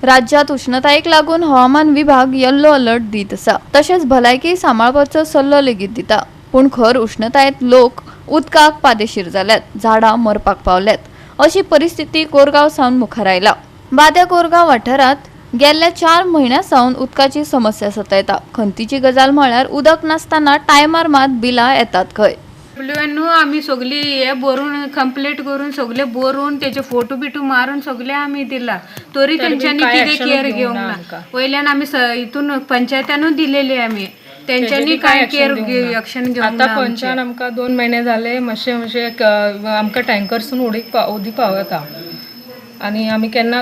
राज्यात उष्णतायेक लागून हवामान विभाग येल्लो अलर्ट दीत आसा। तशेंच भलायकी सांबाळपाचो सल्लो लेगीत दिता। पूण खर उष्णतायेत लोक उदकाक पादेशीर जाल्यात, झाडां मरपाक पावल्यात अशी परिस्थिती कोरगांव सावन मुखार आयला। बाद्या कोरगांव वाठारात गेल्ल्या 4 म्हयन्यां सावन उदकाची समस्या सतयता। खंतीची गजाल म्हळ्यार उदक नासतना टायमार मात बिलां येतात खंय। आम्ही सगळी हे भरून कंप्लीट करून सगळे भरून त्याचे फोटो बिटू मारून सगळे आम्ही दिला, तरी त्यांच्यानी किती केअर घेऊंक ना। वयल्यान आम्ही इथून पंचायतानूच दिलेली आम्ही, त्यांच्यानी काय केअर ऍक्शन घेऊन आता पंचायत आमका 2 महिने झाले मातशे आमका टँकरसून उदीक पावता आणि आम्ही केन्ना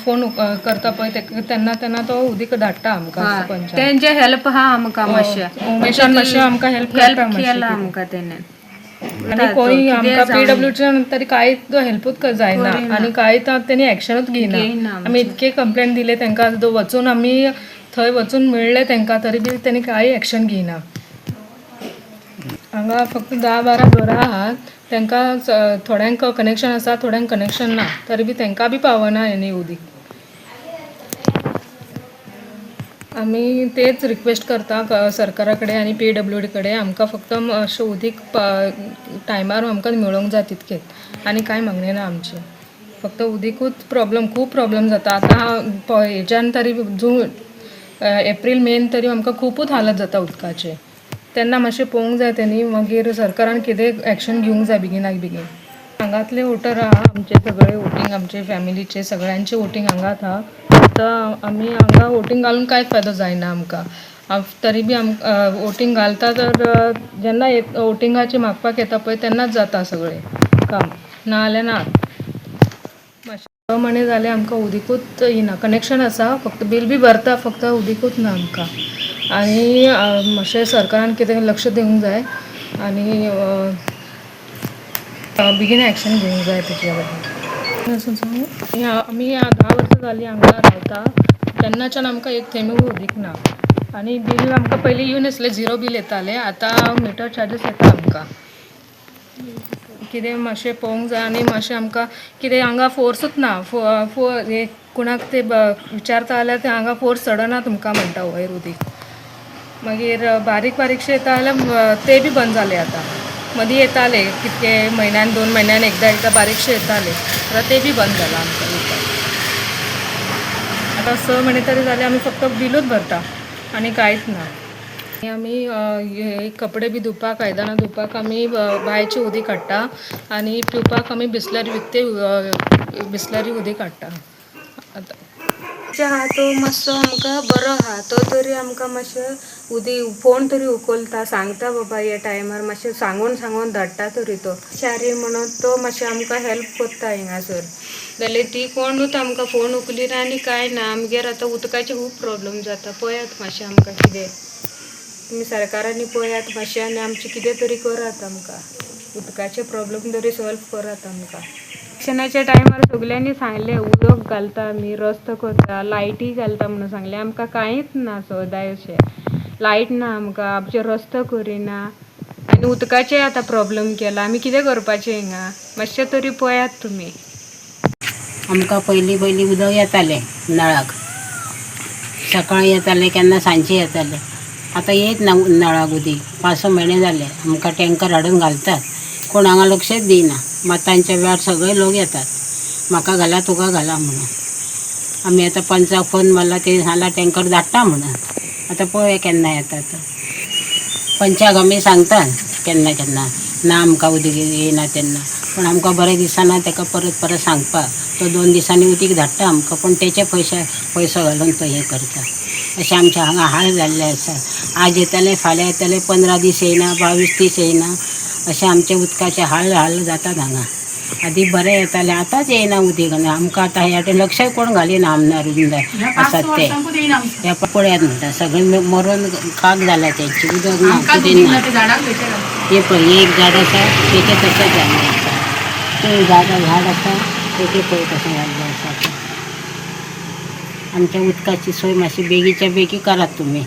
फोन करता पळय तेन्ना तो उदीक धाडटा आमका। पंचायत त्यांचे हेल्प हा आमका उमेशान मातशे आमका हेल्प केला आमका त्याने। आणि कोणी आमका पीडब्ल्यूच्या तरी काही हेल्पूच जायना आणि काही त्यांनी ऍक्शनच घेयना। आम्ही इतके कंप्लेंट दिले त्यांना, वचून आम्ही थंय वचून मिळले त्यांना, तरी बी त्यांनी काही ऍक्शन घेयना। हांगा फक्त 10-12 घरां आहात, त्यांना थोड्यांक कनेक्शन आसा, थोड्यांक कनेक्शन ना, तरी बी त्यांना बी पावना हेनी उदीक। आम्ही तेच रिक्वेस्ट करता सरकारा कडेन आणि PWD कडेन, आमकां फक्त अशें उदीक टायमार आमकां मेळोंक जाय तितकेच आणि कांय मागणी ना आमची। फक्त उदीकूच खूब प्रॉब्लेम जाता। आतां हेच्यान तरी एप्रील मेन तरी आमकां खूबच हालत जाता उदकाचे, तेन्ना मातशें पळोवंक जाय तेणी, मागीर सरकारान कितें ऍक्शन घेवंक जाय बेगिनाक बेगीन। हांगातले वोटर आहा आमचे सगळे वोटींग, आमचे फॅमिलीचे सगळ्यांचे वोटींग हांगात आहा। आतां आमी हांगा वोटींग घालून कांयच फायदो जायना आमकां, तरी बी वोटींग घालता तर जेन्ना वोटिंगाचे मागपाक येता पळय तेन्नाच जाता सगळें काम, ना जाल्यार ना। मातशें म्हणे जाल्यार आमकां उदीकूच येना, कनेक्शन आसा फक्त बील बी भरता, फक्त उदीकूच ना आमकां। आणि मातशें सरकारान कितें लक्ष दिवंक जाय आणि बेगीन ऍक्शन घेवंक जाय तेच्या बद्दल। आमी 10 वर्सां जालीं हांगा रावता, तेन्नाच्यान आमकां एक थेंबूय उदीक ना। आणि बील आमकां पयलीं येवन आसलें, 0 बील येतालें, आतां मिटर चार्जीस येता आमकां। कितें मातशें पळोवंक जाय आणि मातशें आमकां कितें हांगा फोर्सूच ना, कोणाक ते विचारता जाल्यार ते हांगा फोर्स चडना तुमकां म्हणटा वयर उदीक। मागीर बारीकशे येता जाल्यार ते बी बंद जाले आतां। मदीं येताले कितके म्हयन्यान 2 म्हयन्यान एकदा बारीकशे येताले, आतां ते बी बंद जाला आमकां येवपाक। आतां 6 म्हयने तरी जाले आमी फक्त बिलूच भरता आणि कांयच ना। आमी कपडे बी धुवपाक, आयदनां धुवपाक आमी बांयचें उदीक हाडटा आणि पिवपाक आमी बिसलरी उदीक हाडटा। आतां तो मातसो आमकां बरो आहा, तो तरी आमकां मातशें उदीक फोन तरी उखलता, सांगता बाबा ह्या टायमार मातशें सांगून धाडटा तरी तो शारी म्हणून तो मातशें आमकां हेल्प करता हिंगासर। जाल्यार ती कोणूच आमकां फोन उखलिना आनी कांय ना। आमगेर आतां उदकाचे खूब प्रॉब्लेम जाता, पळयात मातशें आमकां कितें तुमी सरकारांनी पळयात मातशें आनी आमचें कितें तरी करात, आमकां उदकाचे प्रॉब्लेम तरी सॉल्व करात आमकां। इलेक्शनाच्या टायमार सगल्यांनी सांगलें उदक घालता आमी, रस्तो करता, लायटी घालता म्हणून सांगलें, आमकां कांयच ना सदाय अशें, लायट ना आमकां, आमचे रस्तो करिना आनी उदकाचे आतां प्रॉब्लेम केला। आमी कितें करपाचें हिंगा, मातशें तरी पळयात तुमी। आमकां पयलीं उदक येतालें नळाक, सकाळीं येतालें केन्ना सांजचें येतालें, आतां येयत ना नळाक उदीक। 5-6 म्हयने जाले आमकां टँकर हाडून घालतात, कोण हांगा लक्षच दिना। मातांच्या वेळार सगळे लोक येतात, म्हाका घाला तुका घाला म्हणून। आमी आतां पंचाक फोन मारला, ते सांगला टँकर धाडटा म्हणून। आतां पळया केन्ना येता तो। पंचाक आमी सांगतात केन्ना ना आमकां उदीक येयना तेन्ना, पूण आमकां बरें दिसना ताका परत सांगपाक। तो 2 दिसांनी उदीक धाडटा आमकां, पूण तेचे पयसो घालून तो हें करता। अशें आमचे हांगा हाल जाल्ले आसा। आज येतले फाल्यां येतले, 15 दीस येयना, 22 दीस येयना, अशें आमचे उदकाचे हाल जातात हांगा। आदीं बरें येतालें, आतांच येयना उदीक आनी आमकां आतां ह्या लक्षय कोण घालिना आमदार आसात ते। ह्या पळयात म्हणटा सगळें मरून खाक जाल्या तेंची, उदक ना कितें ना। हे पळय एक झाड आसा तेचें तशेंच जाल्लें आसा, ते झाड आसा तेचें पळय कशें जाल्लें आसा। आमच्या उदकाची सोय मातशी बेगीच्या बेगी करात तुमी।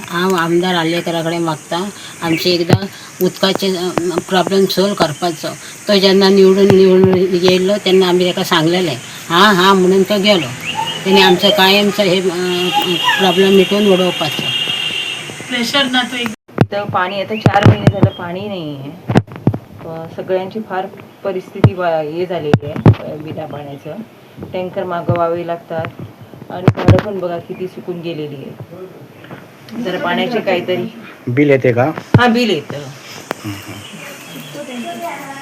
हांव आमदार आल्लेकरा कडेन मागतां आमचे एकदां उदकाचे प्रॉब्लेम सॉल्व करपाचो। तो जेन्ना निवडून येयल्लो तेन्ना आमी ताका सांगलेलें, हा म्हणून तो गेलो, त्याने आमचं कायमचं हे प्रॉब्लेम मिटवून उडवपाचं. इथं पाणी आता 4 महिने झालं पाणी नाही आहे. सगळ्यांची फार परिस्थिती हे झालेली आहे बिना पाण्याचं. टँकर मागवावे लागतात आणि झाडं पण बघा किती सुकून गेलेली आहे. जरा पाण्याचे काहीतरी बिल येते का? हा बिल येतं.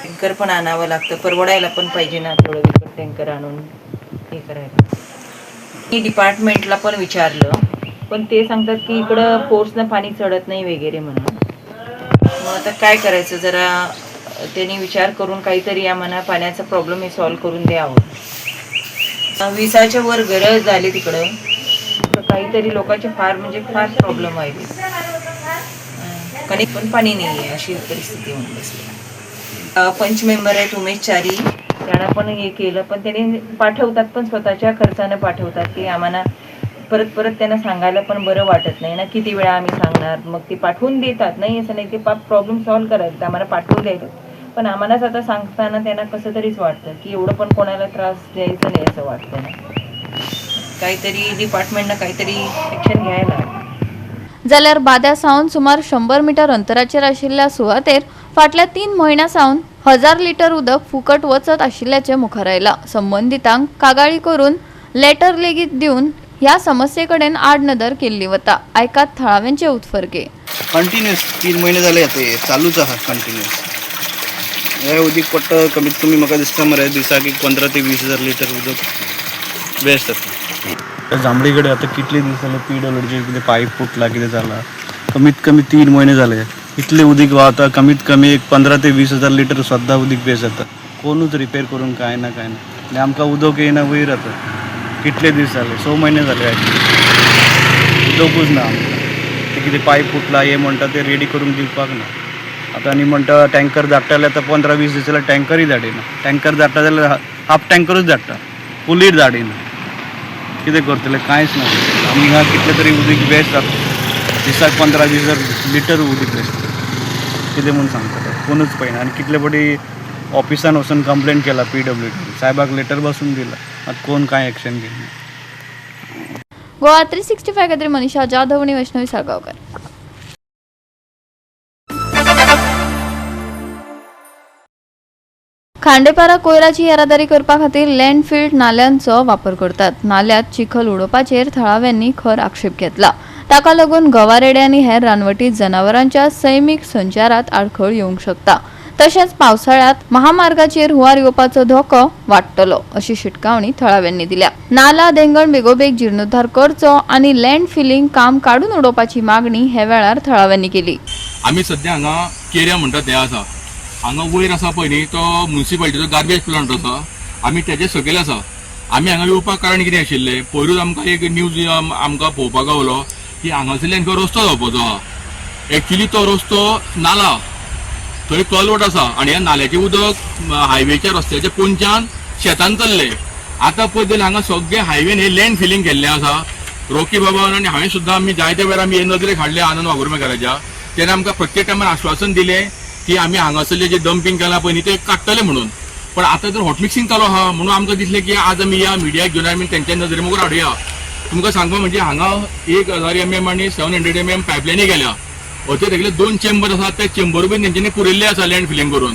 टँकर पण आणावं लागतं, परवडायला पण पाहिजे ना थोडं विकत टँकर आणून हे करायला. मी डिपार्टमेंटला पण विचारलं पण ते सांगतात की इकडं फोर्सनं पाणी चढत नाही वगैरे म्हणून. मग आता काय करायचं, जरा त्यांनी विचार करून काहीतरी आम्हाला पाण्याचा प्रॉब्लेम हे सॉल्व्ह करून द्यावं. 20च्या वर गरज झाली तिकडं, तर काहीतरी लोकांचे फार फार प्रॉब्लेम आहे. कधी पण पाणी नाही आहे अशी परिस्थिती होऊन बसली. पंच मेंबर आहेत उमेश चारी, त्यांना पण हे केलं पण त्यांनी पाठवतात पण स्वतःच्या खर्चानं पाठवतात की आम्हाला परत परत त्यांना सांगायला पण बरं वाटत नाही ना, किती वेळा आम्ही सांगणार. मग ते पाठवून देतात, नाही असं नाही, ते प्रॉब्लेम सॉल्व्ह करायचं आम्हाला पाठवून द्यायचं. पण आम्हालाच आता सांगताना त्यांना कसं तरीच वाटतं की एवढं पण कोणाला त्रास द्यायचं नाही असं वाटतं ना. काहीतरी डिपार्टमेंटनं काहीतरी ॲक्शन घ्यायला. जाल्यार बाद्या सावन सुमार 100 मीटर अंतराचेर आशिल्ल्या सुवातेर फाटल्या 3 म्हयन्या सावन 1000 लिटर उदक फुकट वचत आशिल्ल्याचे मुखार आयला. संबंधितांक कागाळी करून लेटर लेगीत दिवन ह्या समस्येकडेन आडनदर केल्ली वता. आयकात थळाव्यांचे उतफर्के. कंटिन्युअस 3 महिने झाले ते चालूच आहा कंटिन्युअस. हे उदीक पडटा कमीत कमी म्हाका दिसता मरे दिसाक 15 ते 20,000 लिटर उदक वेस्ट जाता. जांभळी कडेन आतां कितले दीस जाले PWDचे कितें पाईप फुटला कितें जाला. कमीत कमी 3 महिने झाले इतले उदीक व्हांवता. कमीत कमी एक 15 ते 20,000 लिटर सद्दां उदीक वेस्ट जाता. कोणूच रिपेर करून कांय ना आनी आमकां उदक येयना वयर आतां. कितले दीस जाले 6 महिने जाले उदकूच ना आमकां. ते कितें पाईप फुटला हे म्हणटा ते रेडी करून दिवपाक ना. आतां आनी म्हणटा टँकर धाडटाले आतां 15-20 दीस जाल्यार टँकरय धाडिना. टँकर धाडटा जाल्यार हाफ टँकरूच धाडटा, फुलीर धाडिना. कितें करतले कांयच ना. आमी हांगा कितले तरी उदीक वेस्ट जाता. दिसाक 15-20,000 लिटर उदीक वेस्ट कितें म्हूण सांगता कोणूच पळयना. आनी कितले फावटी ऑफिसान वचून कंप्लेंट केला PWD साहेबाक लेटर बसून दिला. आतां कोण कांय एक्शन घेयना. गोवा 365 खातीर मनीषा जाधव आनी वैष्णवी साळगांवकर. खांडेपारा कोयराची येरादारी करपा खातीर लँडफिल्ड नाल्यांचो वापर करतात. नाल्यांत चिखल उडोवपाचेर थळाव्यांनी खर आक्षेप घेतला. ताका लागून गवारेडे आनी हेर रानवटी जनावरांच्या सैमीक संचारात आडखळ येवंक शकता. तशेंच पावसाळ्यात महामार्गाचेर हुंवार येवपाचो धोको वाडटलो अशी शिटकावणी थळाव्यांनी दिल्या. नाला देंगण बेगोबेग जीर्णोद्धार करचो आनी लँड फिलिंग काम काडून उडोवपाची मागणी हे वेळार थळाव्यांनी केली. आमी सध्या हांगा केऱ्या म्हणटा ते आसा. हांगा वयर आसा पळय न्ही तो म्युनिसिपालिटीचो गार्बेज प्लांट आसा. आमी तेजे सकयल आसा. आमी हांगा येवपाक कारण कितें आशिल्लें, पयरूच आमकां एक न्यूज आमकां पळोवपाक गावलो की हांगासरल्यान तो रस्तो जावपाचो आहा. एक्चुली तो रस्तो नाला थंय कलवट आसा आनी ह्या नाल्याचें उदक हायवेच्या रस्त्याच्या पोंच्यान शेतान चल्लें. आतां पळय हांगा सगळे हायवेन हे लँड फिलिंग केल्लें आसा. रॉकी बाबान आनी हांवें सुद्दां आमी जायत्या वेळार आमी हे नदरेक हाडले आनंद वाघुर्मेकाराच्या. तेन्ना आमकां प्रत्येक टायमार आश्वासन दिलें की आमी हांगासरलें जे डंपिंग केलां पळय न्ही ते काडटले म्हणून. पण आतां जर हॉट मिक्सिंग चालू आहा म्हणून आमकां दिसलें की आज आमी या मिडियाक घेवन आमी तेंच्या नदरे मुखार हाडुया. तुमकां सांगपा म्हणजे हांगा 1000 mm आनी 700 mm पायपलायनी गेल्या. अशे तेगेले 2 चेंबर आसात. ते चेंबर बीन तेंच्यांनी पुरयल्ले आसा लँड फिलिंग करून.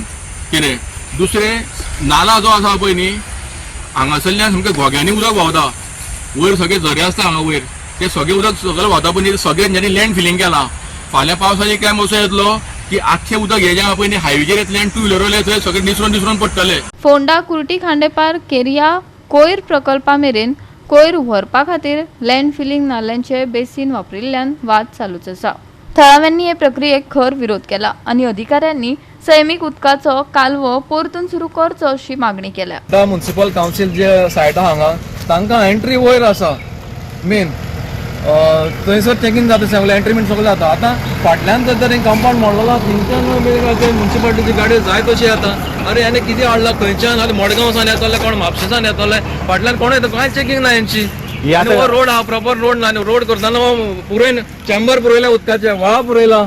कितें दुसरें नाला जो आसा पळय न्ही हांगासरल्यान सामकें घोग्यांनी उदक व्हांवता. वयर सगळे झरे आसता हांगा वयर ते सगळे उदक सगळें व्हांवता पळय न्ही सगळे तेंच्यांनी लँड फिलिंग केलां. फाल्यां पावसाचे टायम असो येतलो की आख्खें उदक हे जे आहा पळय न्ही हायवेचेर येतलें आनी 2 व्हिलर वयले थंय सगळे निसरून पडटले. फोंडा कुर्टी खांडेपार केरिया कोयर प्रकल्पा मेरेन कोयर व्हरपा खातीर लँड फिलिंग नाल्यांचे बेसीन वापरिल्ल्यान वाद चालूच आसा. थळाव्यांनी हे प्रक्रियेक खर विरोध केला आनी अधिकाऱ्यांनी सैमीक उदकाचो कालवो परतून सुरू करचो अशी मागणी केल्या. आतां म्युनिसिपल कावन्सील जे सायट आहा हांगा तांकां एंट्री वयर आसा मेन थंयसर चॅकींग जाता सगळें एंट्री सगळें जाता. आतां फाटल्यान जर कंपाउंड मोडलेलो थंयच्यान म्युनिसिपालिटीची गाडयो जाय तशी येता. अरे हेणे कितें हाडला खंयच्यान आतां मडगांवसान येतले कोण म्हापशेसान येतले फाटल्यान कोण येता कांय चॅकींग ना हेंची. हो रोड आहा प्रॉपर रोड ना रोड करताना पुरयन चेंबर पुरयला उदकाचे व्हाळ पुरयला.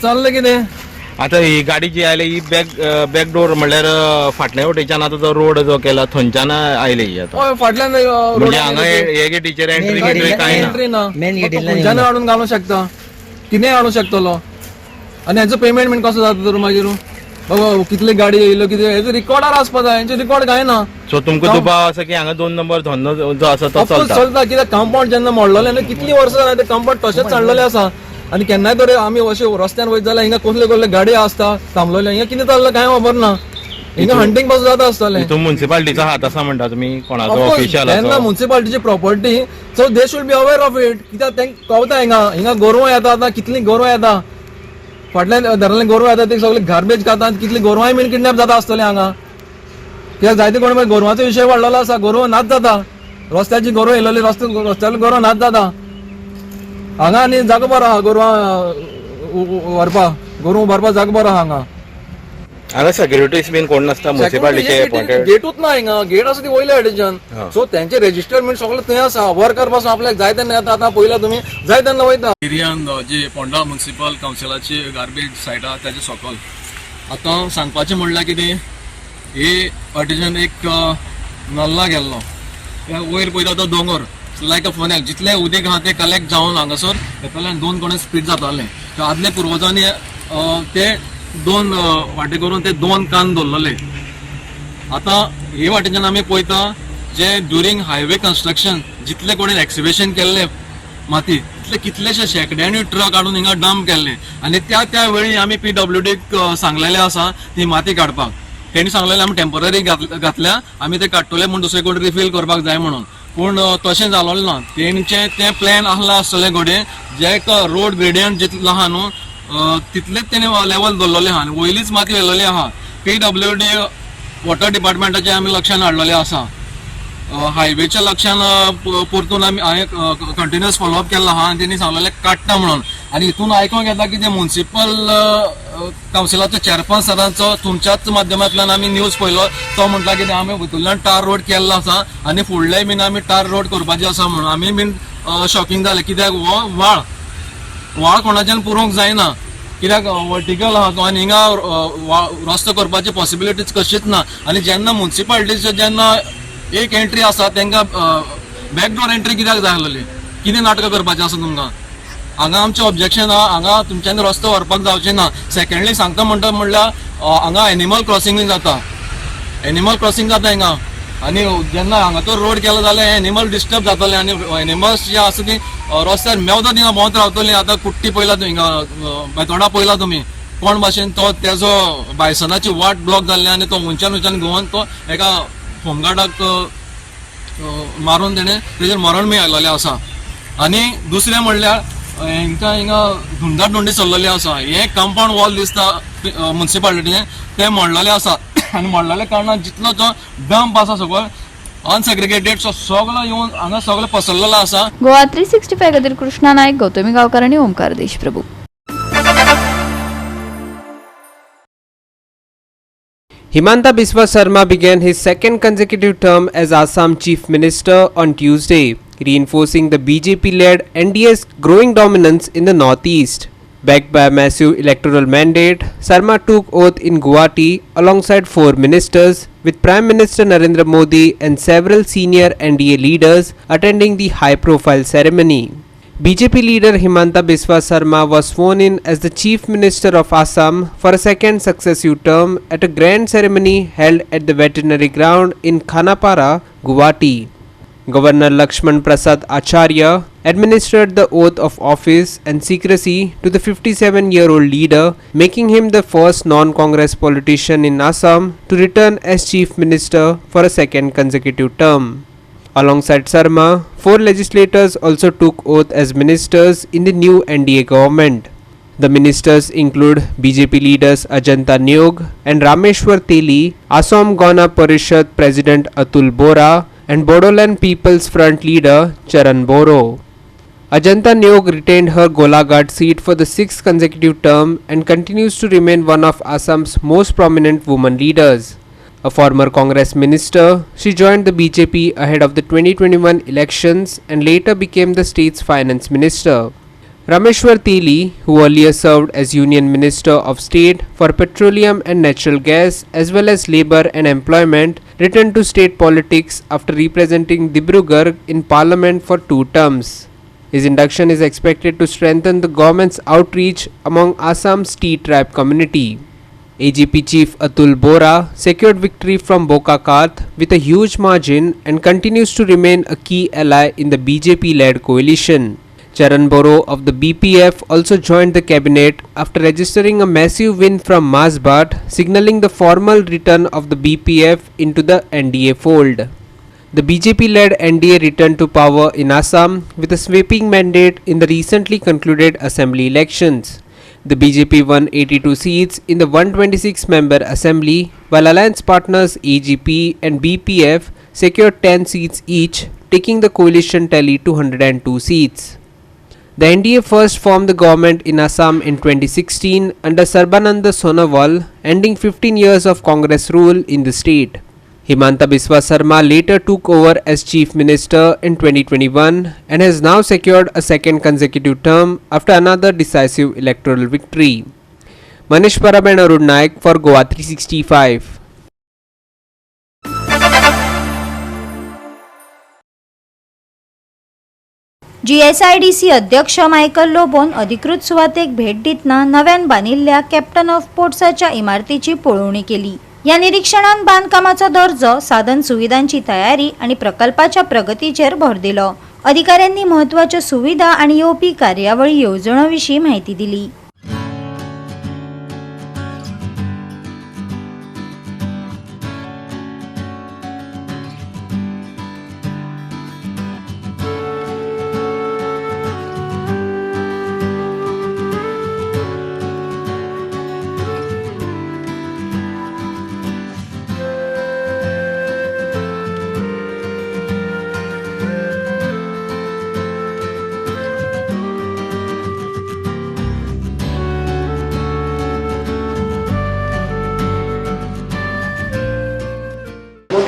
चाललें कितें आता ही गाडी जी आयली ही बॅक डोर म्हणल्यार फाटल्या वटेच्यान आता तो रोड जो केला थंयच्यान आयली ही आता हय फाटल्यान म्हणजे हांगा हे गेटीचेर एंट्री गेटवे काय ना एंट्री ना खंयच्यान हाडून घालूंक शकता कितेंय हाडूंक शकतलो आनी हेचो पेमेंट बीन कसो जाता तर मागीर बाबा कितली गाडी येयलो कितें हेचो रिकॉर्डार आसपा जाय हेंचे रिकॉर्ड काय ना सो तुमकां दुबाव आसा की हांगा 2 नंबर धंदो जो आसा तो ऑफकोर्स चलता चलता कित्याक कंपाऊंड जेन्ना मोडलेलें न्हू कितलीं वर्सां जालें ते कंपाऊंड तशेंच चाललेलें आसा आनी केन्नाय तरी आमी अशें रस्त्यान वयत जाल्यार हिंगा कसले कसले गाडी आसता थांबलेले हिंगा कितें चल्लां काय खबर ना हिंगा हंटींग पासून जाता आसतलें तो म्युन्सिपालिटीचा हात आसा म्हणटा तुमी कोणाचो ऑफिशियल तेन्ना म्युन्सिपालिटीची property so they should be aware of it कित्याक तेंका कळटा हिंगा गोरवां येता आतां कितलीं गोरवां येता फाटल्यान धरलें गोरवां येता ते सगळे गार्बेज खातात कितलीं गोरवांय बीन किडनॅप जाता आसतलीं हांगा कित्याक जायते कोण गोरवांचो विशय वाडलेलो आसा गोरवां नाच जाता रस्त्याची गोरवां येयलेली रस्त्यार गोरवां नाच जाता हांगा आनी जागो बरो आहा गोरवां व्हरपा जागो बरो आहा हांगा सेक्युरिटीज बीन कोण नासता म्युन्सिपालिटीचे अपॉइंटेड गेटूच ना हिंगा गेट आसा ती वयल्या एडिशन सो तेंचे रेजिस्टरमेंट सगळें थंय आसा वर्कर पासून आपल्याक जाय तेन्ना येता आतां पयला तुमी जाय तेन्ना वयता एरियान जे पोंडा म्युन्सिपल कावन्सिलाची गार्बेज सायट आहा तेजे सकयल आतां सांगपाचें म्हणल्यार कितें हे वाटेच्यान एक नल्ला गेल्लो त्या वयर पयता तो दोंगर लायक अ फनेल जितले उदीक आहा ते कलेक्ट जावन हांगासर येताल्यान 2 कोणे स्पीड जाताले आदले पुर्वजांनी ते 2 वाटे करून ते 2 कान दवरलेले आतां हे वाटेच्यान आमी पळयता जे ड्युरींग हायवे कन्स्ट्रक्शन जितले कोणी एक्सिबिशन केल्ले माती तितले कितलेशे शेकड्यांनी ट्रक हाडून हिंगा डंप केल्ले आनी त्या वेळी आमी PWDक सांगलेले आसा ती माती काडपाक तेणी सांगलेले आमी टेम्पररी घातल्या आमी ते काडटले म्हूण दुसरे कोण रिफील करपाक जाय म्हणून पूण तशें जालोलें ना तेंचे ते प्लॅन आसले आसतले घोडे जे रोड ग्रेडियंट जितलो आहा न्हू तितलेच तेणे लेवल दवरलेले आहा आनी वयलीच माती व्हेलेली आहा PWD वॉटर डिपार्टमेंटाचे आमी लक्षान हाडलेले आसा हायवेच्या लक्षान परतून आमी हांवें कंटिन्युअस फॉलोअप केल्लो आहा आनी तेणी सांगलेलें काडटा म्हणून आनी हितून आयकूंक येता की ते म्युन्सिपल कावन्सिलाचो चेअरपर्सन सरांचो तुमच्याच माध्यमांतल्यान आमी न्यूज पळयलो तो म्हणटा की आमी भितरल्यान टार रोड केल्लो आसा आनी फुडलेय बीन आमी टार रोड करपाचे आसा म्हणून आमी बीन शॉकिंग जाले कित्याक हो व्हाळ कोणाच्यान पुरोवंक जायना कित्याक वर्टिकल आहा तो आनी हिंगा रस्तो करपाची पॉसिबिलिटीज कशीच ना आनी जेन्ना म्युन्सिपालिटीचे जेन्ना एक एंट्री आसा तांकां बॅकडोर एंट्री कित्याक जाय आसलेली कितें नाटकां करपाचें आसा तुमकां हांगा आमचें ऑब्जेक्शन आहा हांगा तुमच्यांनी रस्तो व्हरपाक जावचें ना सेकंडली सांगता म्हणल्यार हांगा एनिमल क्रॉसिंग जाता हिंगा आनी जेन्ना हांगा तो रोड केलो जाल्यार एनिमल डिस्टर्ब जातले आनी एनिमल्स जे आसा ती रस्त्यार मेवता थिंगा भोंवत रावतली आतां कुट्टी पयला हिंगा बेतोडा पयला तुमी कोण भाशेन तो तेजो बायसनाची वाट ब्लॉक जाल्ली आनी तो उंच्यान घेवन तो एका होमगार्डाक मारून तेणें तेजेर मरण मेळिल्लें आसा आनी दुसरें म्हणल्यार हिंगा धुंदाटुंडी चल्लेली आसा हे कंपाऊंड वॉल दिसता म्युन्सिपालिटीचें ते मोडलेलें आसा आनी मोडलेल्या कारणान जितलो तो डंप आसा सगळो अनसेग्रिगेटेड सगळो येवन हांगा सगळो पसरलेलो आसा. गोवा 365 खातीर कृष्णा नायक, गौतमी गांवकार आनी Omkar Deshprabhu. Himanta Biswa Sarma began his second consecutive term as Assam Chief Minister on Tuesday, reinforcing the BJP-led NDA's growing dominance in the northeast. Backed by a massive electoral mandate, Sarma took oath in Guwahati alongside 4 ministers, with Prime Minister Narendra Modi and several senior NDA leaders attending the high-profile ceremony. BJP leader Himanta Biswa Sarma was sworn in as the Chief Minister of Assam for a second successive term at a grand ceremony held at the veterinary ground in Khanapara, Guwahati. Governor Lakshman Prasad Acharya administered the oath of office and secrecy to the 57-year-old leader, making him the first non-Congress politician in Assam to return as Chief Minister for a second consecutive term. Alongside Sarma, 4 legislators also took oath as ministers in the new NDA government. The ministers include BJP leaders Ajanta Nyog and Rameshwar Teli, Assam Gana Parishad President Atul Bora, and Bodoland People's Front leader Charan Boro. Ajanta Nyog retained her Golaghat seat for the 6th consecutive term and continues to remain one of Assam's most prominent women leaders. A former Congress minister, she joined the BJP ahead of the 2021 elections and later became the state's finance minister. Rameshwar Teli, who earlier served as Union Minister of State for Petroleum and Natural Gas as well as Labour and Employment, returned to state politics after representing Dibrugarh in Parliament for 2 terms. His induction is expected to strengthen the government's outreach among Assam's tea tribe community. AGP Chief Atul Bora secured victory from Bokakat with a huge margin and continues to remain a key ally in the BJP-led coalition. Charan Boro of the BPF also joined the cabinet after registering a massive win from Masbat, signalling the formal return of the BPF into the NDA fold. The BJP-led NDA returned to power in Assam with a sweeping mandate in the recently concluded assembly elections. The BJP won 82 seats in the 126-member assembly, while alliance partners AGP and BPF secured 10 seats each, taking the coalition tally to 102 seats. The NDA first formed the government in Assam in 2016 under Sarbananda Sonowal, ending 15 years of Congress rule in the state. Himanta Biswa Sarma later took over as Chief Minister in 2021 and has now secured a second consecutive term after another decisive electoral victory. Manish Parab and Arun Naik for Goa 365. GSIDC अध्यक्ष Michael लोबोन अधिकृत सुवातेक भेट दितना नव्यान बांदिल्ल्या captain of पोर्ट्साच्या इमारतीची पळोवणी केली. या निरीक्षणात बांधकामाचो दर्जो, साधन सुविधांची तयारी आणि प्रकल्पाच्या प्रगतीचेर भर दिलो. अधिकाऱ्यांनी महत्त्वाच्या सुविधा आणि येवपी कार्यावळी येवजणोविशीं माहिती दिली.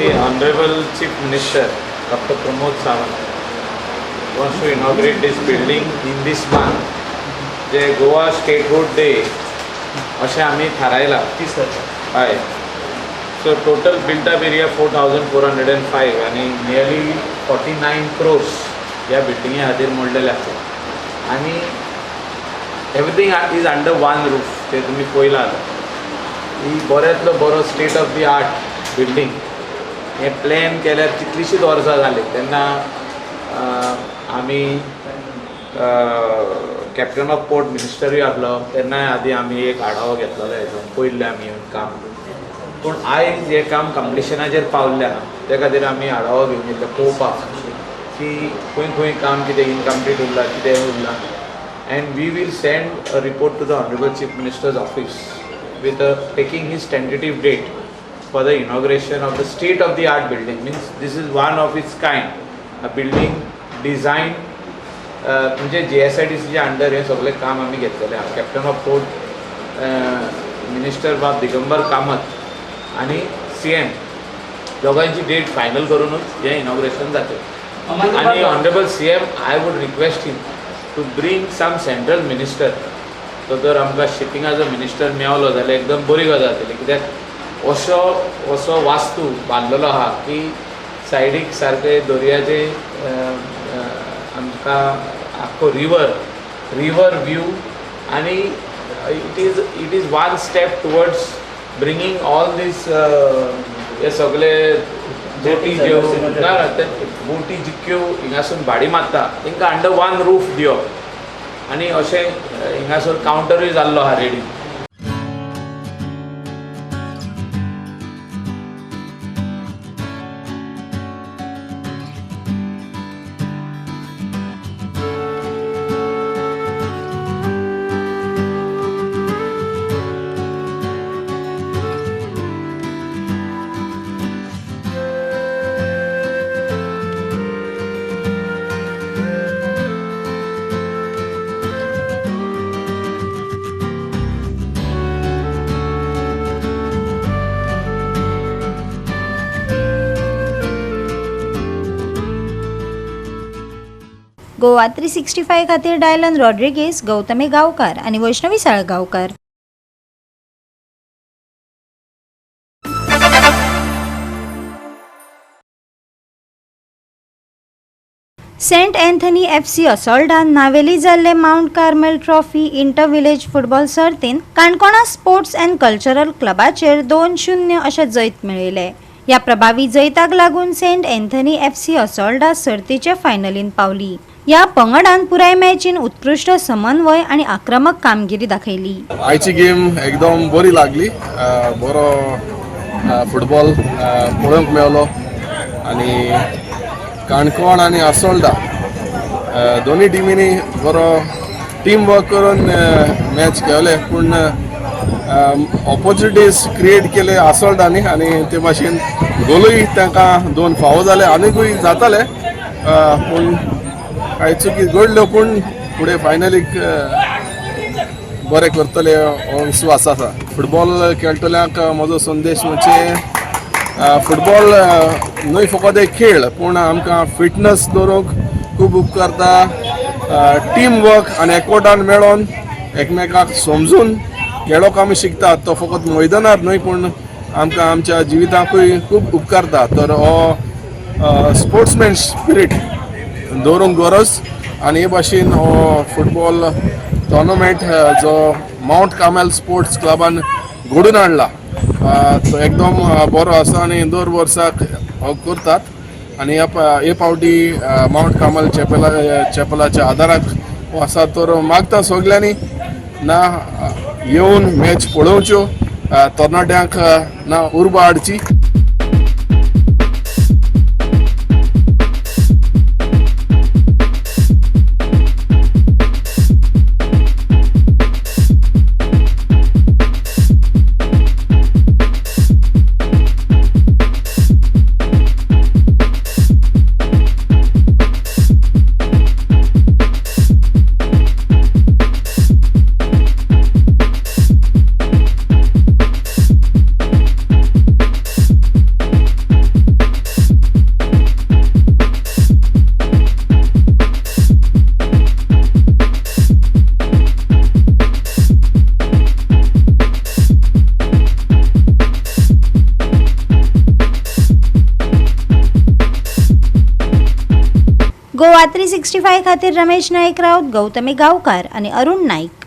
The Honorable Chief Minister Dr. Pramod Sawant wants to inaugurate this building in this month. जे गोवा स्टेटहूड डे अशें आमी थारायला. हय. So total built up area 4,405 आणि nearly 49 crores ह्या बिल्डिंगे खातीर मोडलेले आसा. आणि everything is under one roof. ते तुमी पळयलां. ही बऱ्यांतलो बरो state of the art building. हे प्लॅन केल्यार कितलीशींच वर्सां जाली. तेन्ना आमी कॅप्टन ऑफ पोर्ट मिनिस्टरूय आसलो तेन्नाय आदी आमी एक आढावो घेतलेलो हेजो. पळयल्लें आमी काम. पूण आयज हें काम कंप्लिशनाचेर पावल्लें ना. त्या खातीर आमी आढावो घेवन येयल्ले पळोवपाक की खंय खंय काम कितें इनकम्प्लीट उरलां, कितें उरलां. And we will send a report to the honourable chief minister's office with taking his tentative date for the inauguration of the state of the art building. Means this is one of its kind, a building designed म्हणजे GSIDC under हे सगळे काम आम्ही घेतलेले आहा. Captain of port minister बाब दिगंबर कामत आणि CM दोघांची डेट फायनल करूनच हे इनॉग्रेशन जाते. आणि honourable CM I would request him to bring some central minister. तो जर आमकां शिपिंगाचो मिनिस्टर मेळलो जाल्यार एकदम बरी गजाल जातली. कित्याक असो वास्तू बांदलेलो आहा की सायडीक सारके दर्याचे आमकां आख्खो रिवर व्यू. आणि it is one step towards bringing all these हे सगळे बोटी ज्यो बोटी जितक्यो हिंगासून भाडी मारता तांकां अंडर वन रूफ दिवप. आणि अशें हिंगासर कावंटरूय जाल्लो आहा रेडी. गोवा 365 खातीर डायलन रॉड्रिगीस, गौतमी गांवकार आणि Vaishnavi Salgaonkar. Saint Anthony FC असोल्डान नावेली जाल्ले mount Carmel trophy inter village football सर्तीन काणकोणा स्पोर्ट्स अँड कल्चरल क्लबाचेर 2-0 अशें जैत मेळयले. ह्या प्रभावी जैताक लागून सेंट एंथनी FC असोल्डा सर्तीचे फायनलीन पावली. ह्या पंगडान पुराय मॅचीन उत्कृष्ट समन्वय आणि आक्रमक कामगिरी दाखयली. आयची गेम एकदम बरी लागली. बरो फुटबॉल पळोवंक मेळलो आणि काणकोण आणि असोल्डा दोन्ही टिमींनी बरो टीम वर्क करून मॅच खेळले, पूण ऑपॉर्च्युनिटीज क्रिएट केले असोल्डांनी आणि ते भाशेन गोलूय तांकां 2 फावो जाले, आनीकूय जाताले, पूण कांय चुकी घडल्यो, पूण फुडें फायनलीक बरें करतले हो विश्वास आसा. फुटबॉल खेळटल्यांक म्हजो संदेश म्हणजे फुटबॉल न्हय फकत एक खेळ, पूण आमकां फिटनस दवरूंक खूब उपकारता. टीम वर्क आनी एकवटान मेळोन एकमेकाक समजून खेळोक आमी शिकतात. तो फकत मैदानार न्हय, पूण आमकां आमच्या जिविताकूय खूब उपकारता. तर हो स्पोर्ट्समॅन स्पिरीट दवरूंक गरज आनी हे भाशेन हो फुटबॉल टोर्नामेंट जो माउंट कार्मेल स्पोर्ट्स क्लबान घडोवन हाडला तो एकदम बरो आसा आनी दर वर्साक हो करतात. आनी हे फावटी माउंट कार्मेल चॅपलाच्या आदाराक हो आसा. तर मागता सगल्यांनी ना येवन मॅच पळोवच्यो, तरणाट्यांक ना उर्बा हाडची. गोवा 365 खातीर रमेश नाईक राऊत, गौतमी गांवकार आणि अरुण नाईक.